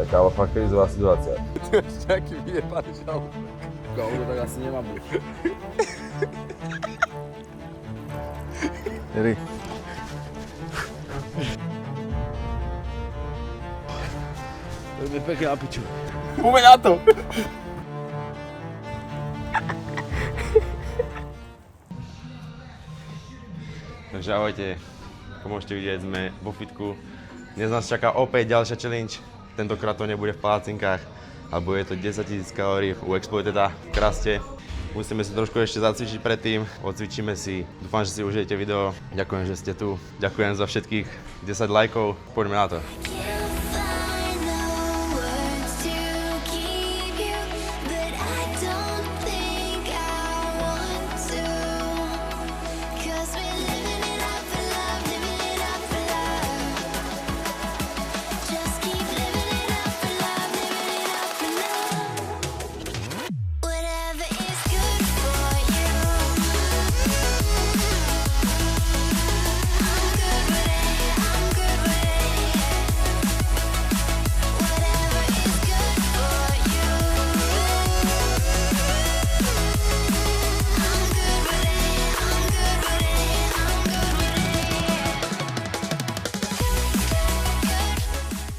je kámo fakt krízová situácia. To je ešte taký vyjebaný žalúdok. Kámo, tak asi nemám byť. Jeri. To je pekne na piču. Poďme na to! Takže ahojte, ako môžete vidieť, sme vo fitku. Dnes nás čaká opäť ďalšia challenge. Tentokrát to nebude v palácinkách, ale bude to 10 000 kalórií u Exploiteda v Kraste. Musíme si trošku ešte zacvičiť predtým, odcvičíme si. Dúfam, že si užijete video. Ďakujem, že ste tu. Ďakujem za všetkých 10 lajkov. Poďme na to.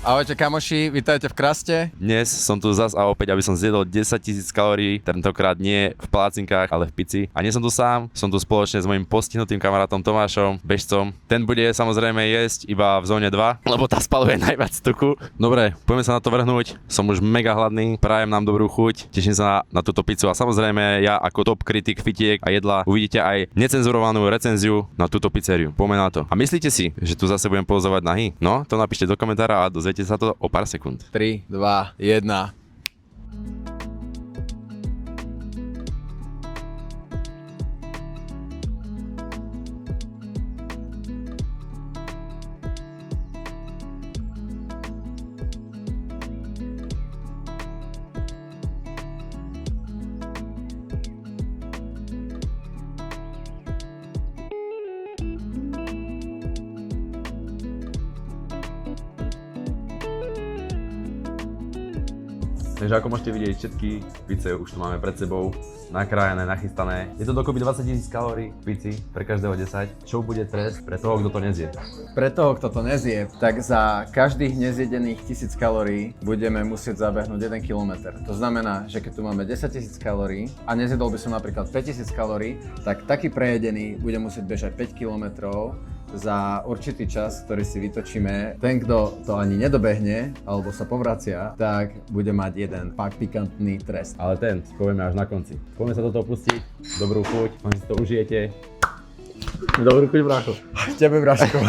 Ahojte kamoši, vítajte v Kraste. Dnes som tu zas a opäť, aby som zjedol 10 000 kalórií, tentokrát nie v palácinkách, ale v pici. A nie som tu sám, som tu spoločne s mojím postihnutým kamarátom Tomášom, bežcom. Ten bude samozrejme jesť iba v zóne 2, lebo tá spaluje najviac tuku. Dobre, poďme sa na to vrhnúť, som už mega hladný, prajem nám dobrú chuť, teším sa na túto pizzu a samozrejme ja ako top kritik fitiek a jedla uvidíte aj necenzurovanú recenziu na túto pizzeriu. Poďme na to. A myslíte si, že tu zase budem pozovať nahý? No, to napíšte do komentára a dozviete sa to o pár sekúnd. 3, 2, 1. Takže ako môžete vidieť, všetky pice už tu máme pred sebou, nakrájené, nachystané. Je to dokopy 20 000 kalórií v pici, pre každého 10. Čo bude trest pre toho, kto to nezie? Pre toho, kto to nezie, tak za každých nezjedených 1000 kalórií budeme musieť zabehnúť 1 km. To znamená, že keď tu máme 10 000 kalórií a nezjedol by som napríklad 5000 kalórií, tak taký prejedený bude musieť bežať 5 km za určitý čas, ktorý si vytočíme. Ten, kto to ani nedobehne, alebo sa povracia, tak bude mať jeden fakt pikantný trest. Ale ten si povieme až na konci. Poďme sa do toho pustiť, dobrú chuť, možno si to užijete. Dobrú chuť, brácho. Tebe, bráško.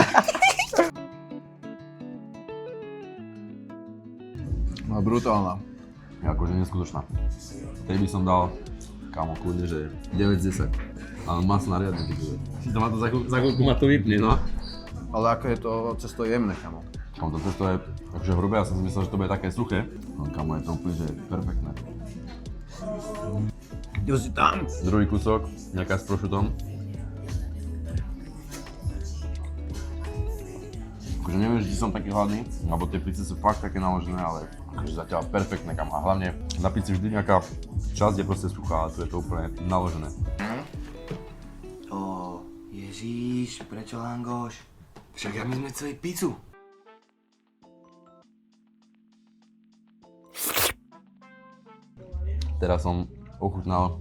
No, brutálna. Je akože neskutočná. Tej by som dal, kámo, kľudne, že 9 z 10. Ale masná riadne, si to má to za chvíľku ma to vypne, no. Ale ako je to cesto jemné, kamo. Kamo, to cesto je akože hrubé, ja som si myslel, že to bude také suché. No kamo, je to úplne, že perfektné. Jo si tam. Druhý kúsok, nejaká s prošutom. Akože neviem, že som taký hladný, lebo tie pizze sú fakt také naložené, ale akože zatiaľ perfektné, kamo. A hlavne na pizzi vždy nejaká časť je proste suchá, ale tu je to úplne naložené. Ježíš, prečo langoš? Však ja my sme chceli pizzu. Teraz som ochutnal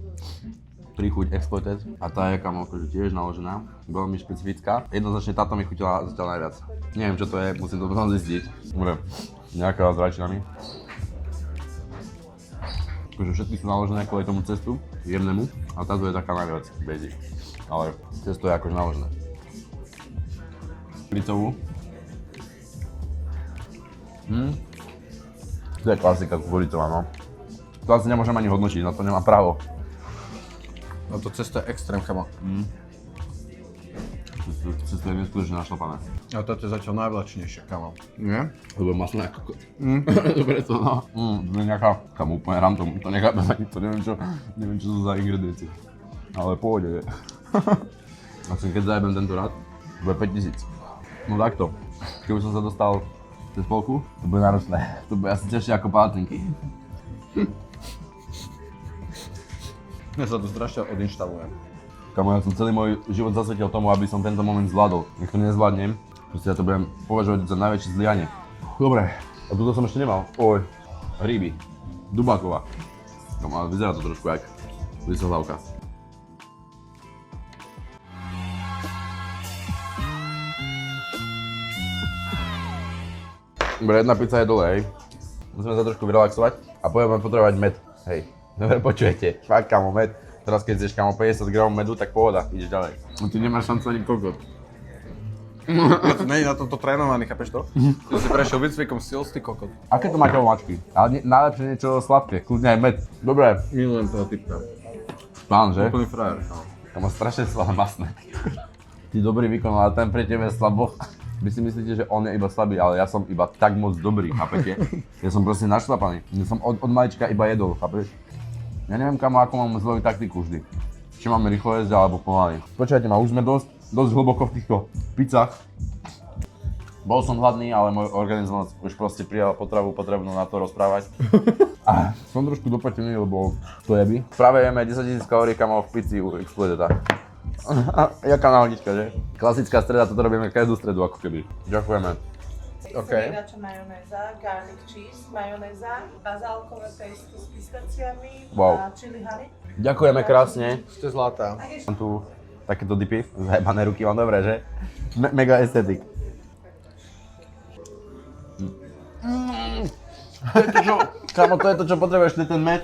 príchuť Exploited a tá je kamo akože tiež naložená, veľmi špecifická. Jednoznačne táto mi chutila zatiaľ najviac. Neviem čo to je, musím to potom zistiť. Dobre, nejaká s rajčinami. Akože všetky sú naložené kvôli tomu cestu, jemnému, a táto je taká najviac basic. Ale cesto je akože naložené. Plicovú. To je klasika kukulicová, no. To asi nemôžem ani hodnotiť, na to nemá právo. No to cesto je extrém, kamo. Cesto je neskutočne našlapané. A toto je zatiaľ najvlačnejšie, kamo. Nie? To bude masné ako... Dobre to, no. To je nejaká... Kamo, úplne random, to nechápem ani to, neviem čo sú za ingrediencie. Ale pôjde, je. Keď zajebem tento rad, bude 5000. No takto, keby som sa dostal cez polku, to bude náročné. To bude asi ťažšie ako palacinky. Ja sa tu strašne odinštalujem. Kamo, ja som celý môj život zasvetil tomu, aby som tento moment zvládol. Nech to nezvládnem, proste ja to budem považovať za najväčšie zlyhanie. Dobre, a tuto som ešte nemal. Oj, hríby. Dubáková. Kamo, ale vyzerá to trošku jak vysozávka. Dobre, jedna pizza je dole, hej. Musíme sa trošku vyrelaxovať a budeme potrebovať med, hej. Dobre, počujete, fakt kamo, med. Teraz keď zješ kamo 50 gramov medu, tak pohoda, ideš ďalej. No ty nemáš šancu ani kokot. Nej na toto trénovaný, chápeš to? To si prešiel výcvikom sil, ty kokot. Aké to máte omáčky? Ale najlepšie niečo sladké, kľudne aj med. Dobre. Milujem toho typka. Pán, že? Úplný frajer. Kamo, strašne slabé masné. Ty dobrý výkon, ale ten pre teba je slabo. Vy si myslíte, že on je iba slabý, ale ja som iba tak moc dobrý, chápete? Ja som proste našlapaný. Ja som od malička iba jedol, chápeš? Ja neviem kamo, ako mám zloviť taktiku vždy. Či máme rýchlo jesť, alebo pomaly. Počujete ma, už sme dosť hlboko v týchto pizzách. Bol som hladný, ale môj organizmus už proste prijal potravu potrebnú na to rozprávať. A som trošku dopatený, lebo to jeby. Práve jeme 10 000 kalórií kamo v pizzi u Exploideta. Jaká náhodička, že? Klasická streda, toto robíme každú stredu ako keby. Ďakujeme. OK. Srirača majonéza, garlic cheese, majonéza, bazálkové pasty s pistáciami Wow. a chili honey. Ďakujeme krásne. Ste zlatá. Mám tu takéto dipy, zajebané ruky mám dobre, že? Mega estetik. To je to, čo, kámo, to je to, čo potrebuješ, to je ten med.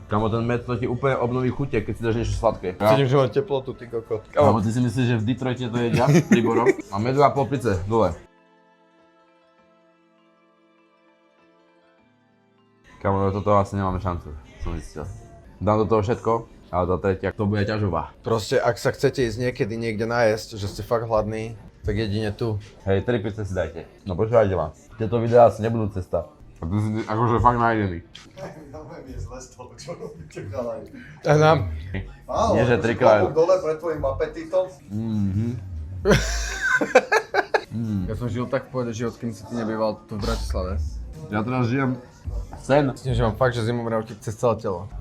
Kámo, ten med to ti úplne obnoví chute, keď si dáš niečo sladké. Cítim, že mám teplotu, ty kokot. Kámo, ty si myslíš, že v Detroite to jedia príborom? Mám 2,5 pice, dole. Kámo, toto asi nemáme šancu, som zistil. Dám do toho všetko, ale tá tretia, to bude ťažová. Proste, ak sa chcete ísť niekedy niekde najesť, že ste fakt hladní, tak jedine tu. Hej, 3 pice si dajte. No počúvajte ma, tieto videá asi nebudú cesta. A ty si akože fakt najedený. Neviem, je zle z toho, čo robíte, chalani. A nám. Áno, Nie, že si trikrát. klobúk dole pred tvojim apetitom. Ja som žil tak v pohode život, kým si ty nebýval tu v Bratislave. Ja teraz žijem sen. S tým, že mám fakt, že zimomriavky cez celé telo.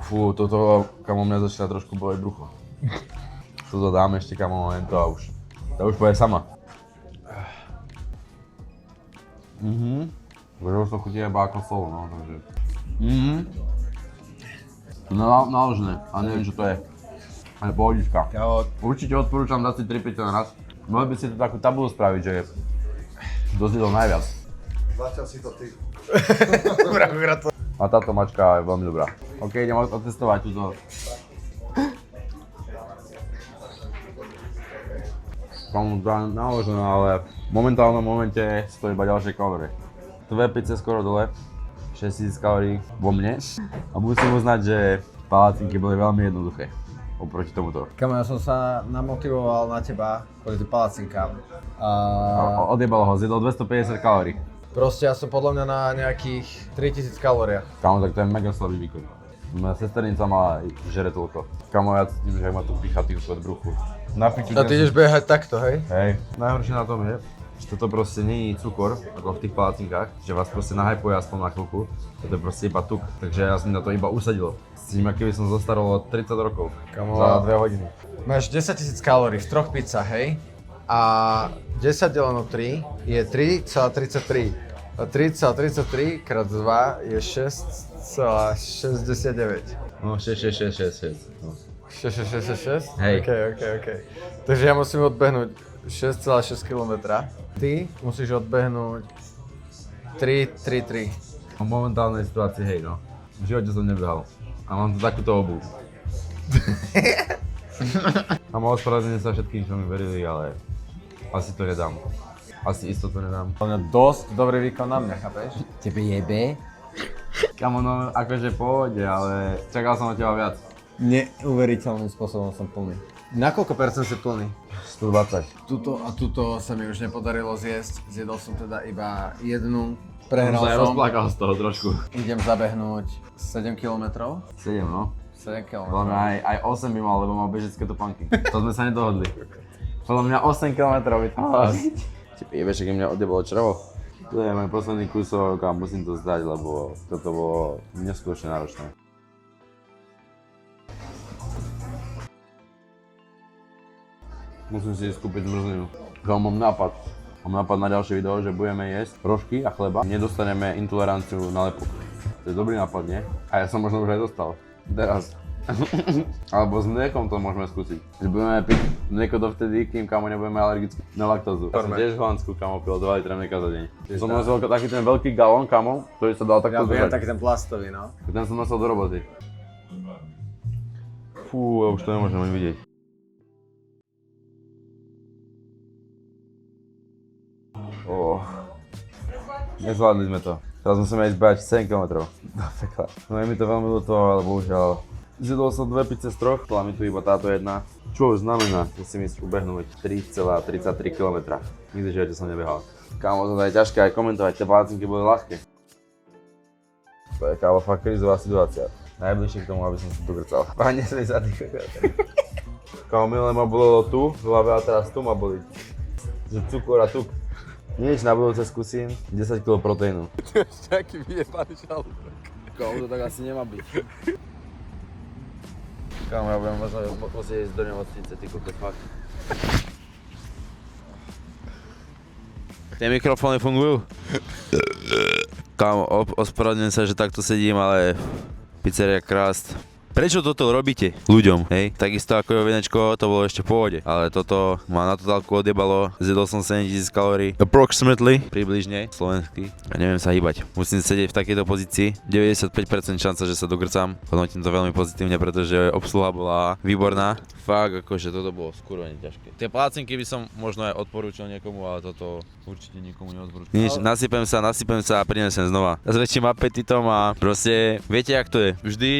Fú, toto kamo mňa začína trošku boleť brucho. Toto dáme ešte kamo len to a už. To už bude sama. Takže už to chutí iba ako sol, no, takže. Naložené, ale neviem čo to je. Ale pohodička. Určite odporúčam dať si 3 pice na raz. Mohli by si tu takú tabuľu spraviť, že kto zjedol najviac. Zatiaľ si to ty. A táto mačka je veľmi dobrá. OK, idem otestovať túto. Komu to je naložené, ale v momentálnom momente stojí iba ďalšie kalórie. 2 pice skoro dole, 6000 kalórií vo mne. A musím uznať, že palacinky boli veľmi jednoduché oproti tomuto. Kamo, ja som sa namotivoval na teba kvôli tým palacinkám. Odjebal ho, zjedol 250 kalórií. Proste ja som podľa mňa na nejakých 3000 kalóriách. Kamo, tak to je mega slabý výkon. Moja sesternica má žere toľko. Kamo, ja cítim, že ma tu pícha tým pod bruchu. Na piču A ty ideš behať takto, hej? Hej. Najhoršie na tom je, že toto proste nie je cukor, ako v tých palacinkách, že vás proste nahypuje aspoň na chvíľku. Toto je proste iba tuk, takže ja som na to iba usadil. Cítim, aký by som zostarol o 30 rokov. Kamo, za 2 hodiny. Máš 10 000 kalórií v 3 pizzách, hej? A 10 deleno 3 je 3,33. A 3,33 krát 2 je 6,69. No 6. No. 6,6? Hej. OK. Takže ja musím odbehnúť 6,6 km. Ty musíš odbehnúť 3,33. V momentálnej situácii, hej no. V živote som nebehal. A mám tu takúto obuv. A mohol ospravedlniť sa všetkým, čo mi verili, ale asi to nedám. Asi isto to nedám. Dosť dobrý výkon na mňa, chápeš? Tebe jebe? Kamo, no akože pohode, ale čakal som od teba viac. Neuveriteľným spôsobom som plný. Na koľko percent si plný? 120. Tuto sa mi už nepodarilo zjesť. Zjedol som teda iba jednu. Prehral Prehral som. som. Rozplakal z toho trošku. Idem zabehnúť 7 km. 7 no. 7 km. Podľa mňa aj 8 by mal, lebo mal bežecké topánky. To sme sa nedohodli. Podľa mňa 8 km by to malo byť. Vieš, aký mňa odjebalo črevo? To je môj posledný kúsok a musím to zdať, lebo toto bolo neskutočne náročné. Musím si skúpiť zmrzlinu. Mám nápad. Mám nápad na ďalšie video, že budeme jesť rožky a chleba. Nedostaneme intoleranciu na lepok. To je dobrý nápad, nie? A ja som možno už aj dostal. Teraz. Alebo s mliekom to môžeme skúsiť. Že budeme piť mlieko dovtedy, kým kamo nebudeme alergickí na laktózu. Ja som tiež v Holandsku kamo pil 2 litre mlieka za deň. Som nosil taký ten veľký galón kamo, ktorý sa dal takto Ja držať. taký ten plastový, no. Ten som nosil do roboty. Fú, ja už to nemôžem ani vidieť. Nezvládli sme to. Teraz musíme ísť behať 7 km. Do pekla. No je mi to veľmi ľúto, ale bohužiaľ. Zjedol som 2 pice z 3, bola mi tu iba táto jedna. Čo už znamená, že si ísť ubehnúť 3,33 km. Nikdy v živote som nebehal. Kámo, to je ťažké aj komentovať, tie plácinky boli ľahké. To je kámo fakt krízová situácia. Najbližšie k tomu, aby som sa tu grcal. Páne sa mi za tých kámo, minulé ma bolelo tu v hlave a teraz tu ma bolí. Že cukor a tuk. Nič, na budúce skúsim 10 kg proteínu. Ty ešte taký vyjebaný žalúdok. Kámo, to tak asi nemá byť. Kámo, ja budem možno musieť ísť do nemocnice, ty kokos, fakt. Tie mikrofóny fungujú? Kámo, ospravedlňujem sa, že takto sedím, ale pizzeria Krast. Prečo toto robíte ľuďom, hej? Takisto ako jeho vinečko, to bolo ešte v pohode, ale toto ma na totálku odjebalo, zjedol som 7000 kalórií, approximately, približne, slovenský, a neviem sa hýbať. Musím sedieť v takejto pozícii, 95% šanca, že sa dogrcam, hodnotím to veľmi pozitívne, pretože obsluha bola výborná. Fakt, akože toto bolo skurvene ťažké. Tie plácinky by som možno aj odporúčil niekomu, ale toto určite nikomu neodporúčam. Nič, nasypem sa a prídem sem znova. S väčším apetitom a proste, viete jak to je, vždy,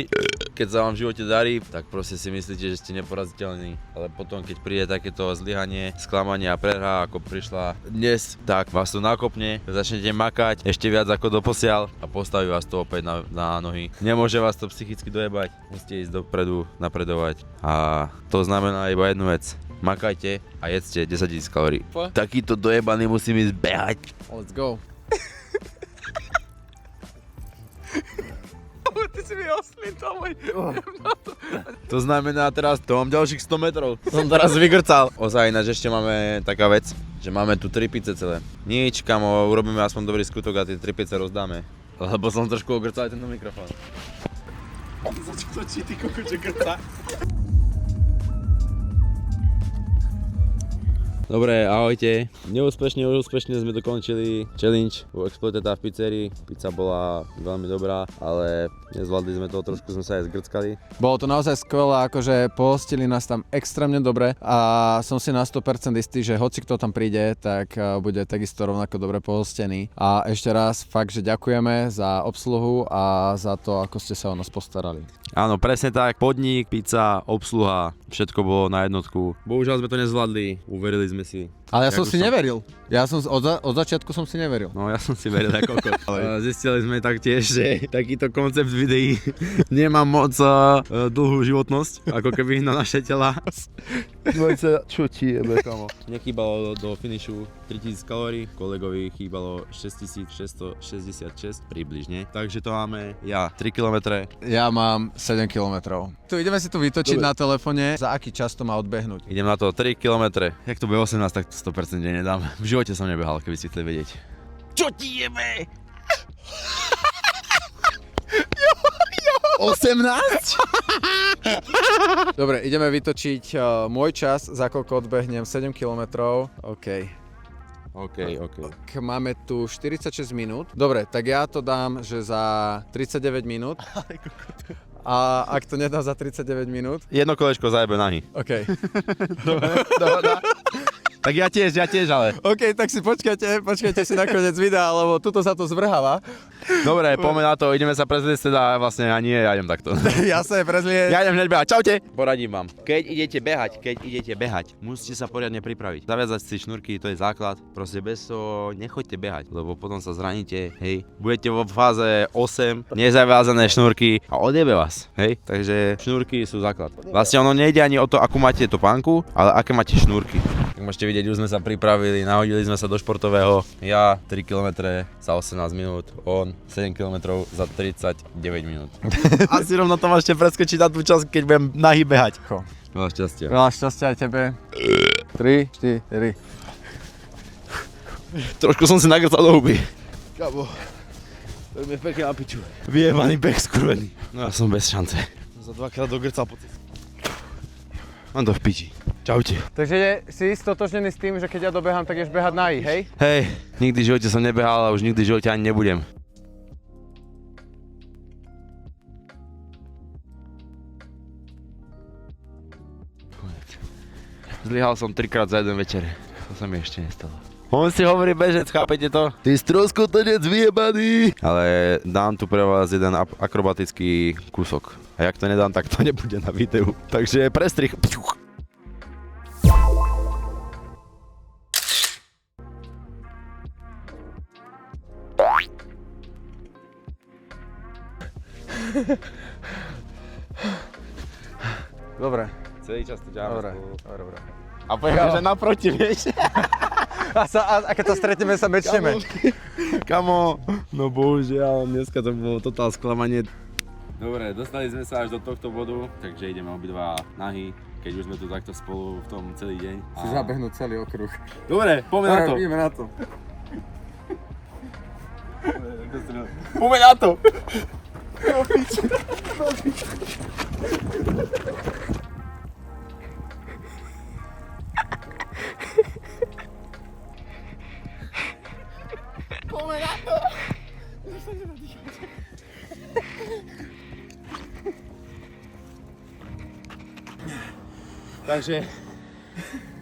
keď sa vám v živote darí, tak proste si myslíte, že ste neporaziteľní, ale potom keď príde takéto zlyhanie, sklamanie a prehra, ako prišla dnes, tak vás to nakopne, začnete makať ešte viac ako doposiaľ a postaví vás to opäť na nohy. Nemôže vás to psychicky dojebať, musíte ísť dopredu, napredovať a to znamená iba jednu vec. Makajte a jedzte 10 000 kalórií. Takýto dojebaný musím ísť behať. Let's go. Ty si mi oslý, to môj. To znamená teraz, to mám ďalších 100 metrov. Som teraz vygrcal. Ozaj, ináč ešte máme taká vec, že máme tu 3 pice celé. Nič, kamo, urobíme aspoň dobrý skutok a tie 3 pice rozdáme. Lebo som trošku ogrcal aj tento mikrofón. Začal točí, ty kokot, že grca. Dobre, ahojte. Neúspešne sme dokončili challenge u Exploiteda v pizzerii. Pizza bola veľmi dobrá, ale nezvládli sme to, trošku sme sa aj zgrckali. Bolo to naozaj skvelé, akože pohostili nás tam extrémne dobre a som si na 100% istý, že hoci kto tam príde, tak bude takisto rovnako dobre pohostený. A ešte raz fakt, že ďakujeme za obsluhu a za to, ako ste sa o nás postarali. Áno, presne tak. Podnik, pizza, obsluha, všetko bolo na jednotku. Bohužiaľ sme to nezvládli, uverili sme si. Ale ja som si neveril. Ja som od začiatku som si neveril. No ja som si veril ako kokot. Ale zistili sme taktiež, že takýto koncept videí nemá moc dlhú životnosť, ako keby na naše tela. Čo ti jebe, kamo? Nechýbalo do finishu 3000 kalórií, kolegovi chýbalo 6666 približne. Takže to máme ja 3 km. Ja mám 7 km. Tu ideme si tu vytočiť na telefóne, za aký čas to má odbehnúť. Idem na to 3 km. Jak to bude 18, tak to 100% nedám. V živote som nebehal, keby si chceli vedieť. Čo ti jebe? 18? Dobre, ideme vytočiť môj čas, za koľko odbehnem 7 km. OK. Máme tu 46 minút. Dobre, tak ja to dám, že za 39 minút. A ak to nedám za 39 minút? Jedno kolečko zajebe nahy. OK. Dobre. Tak ja tiež, ale. OK, tak si počkajte si na koniec videa, lebo tuto sa to zvrháva. Dobre, poďme na to, ideme sa prezliecť teda vlastne, a nie, ja idem takto. Jasné, prezlie. Ja idem hneď behať, čaute! Poradím vám. Keď idete behať, musíte sa poriadne pripraviť. Zaviazať si šnúrky, to je základ. Proste bez toho nechoďte behať, lebo potom sa zraníte, hej. Budete vo fáze 8, nezaviazané šnúrky a odjebe vás, hej. Takže šnúrky sú základ. Vlastne ono nejde ani o to, akú máte topánku, ale aké máte šnúrky. Tak môžete vidieť, už sme sa pripravili, nahodili sme sa do športového. Ja 3 km za 18 minút, on 7 km za 39 minút. Asi rovno to máte preskočiť na tú časť, keď budem nahý behať. Veľa šťastia. Veľa šťastia aj tebe. 3, 4. Trošku som si nagrcal do huby. Kabo, to mi je pekne na piču. Vyjebaný beh skurvený. No ja som bez šance. Za 2-krát dogrcal po ceste. Mám to v piči. Čaute. Takže si stotožnený s tým, že keď ja dobehám, tak ješ behať nají, hej? Hej, nikdy v živote som nebehal a už nikdy v živote ani nebudem. Zlyhal som 3-krát za jeden večer. To sa mi ešte nestalo. On si hovorí bežec, chápete to? Ty stroskotanec vyjebaný! Ale dám tu pre vás jeden akrobatický kúsok. A jak to nedám, tak to nebude na videu. Takže prestrih. Dobre. Celý čas to ďalej. Dobre. A poviem, že naproti, vieš? A keď sa stretneme, sa mečneme. Kamo, no bohužiaľ, dneska to bolo totál sklamanie. Dobre, dostali sme sa až do tohto bodu, takže ideme obidva nahý, keď už sme tu takto spolu v tom celý deň. Si zabehnúť celý okruh. Dobre, poďme na to. Ideme na to. Poďme na to. Takže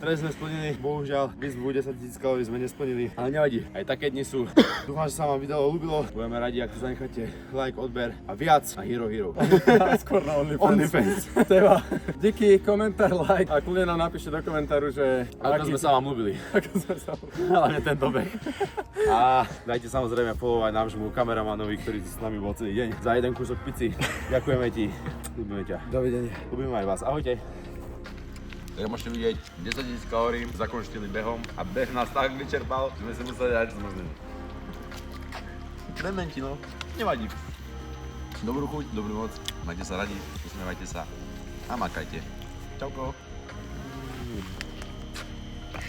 trest sme splnili, bohužiaľ výzvu 10 000 kalórií sme nesplnili, ale nevadí, aj také dni sú. Dúfam, že sa vám video ľúbilo, budeme radi, ak to zanecháte like, odber a viac na Hero Hero. Skôr na OnlyFans. Teba. Díky, komentár, like a kľudne nám napíšte do komentáru, že... Ako sme sa vám ľúbili. Ako sme sa Hlavne tento beh. A dajte samozrejme follow aj nášmu kameramanovi, ktorý tu s nami bol celý deň. Za jeden kúsok pici. Ďakujeme ti. Ľúbime ťa. Dovidenia. Ľúbime aj vás. Ahojte. Tak môžete vidieť 10 000 kalórií zakončili behom a beh nás tak vyčerpal, že sme sa museli dať zmrznúť. Dementi, no. Nevadí. Dobrú chuť, dobrú noc. Majte sa radi, usmievajte sa a makajte. Čauko.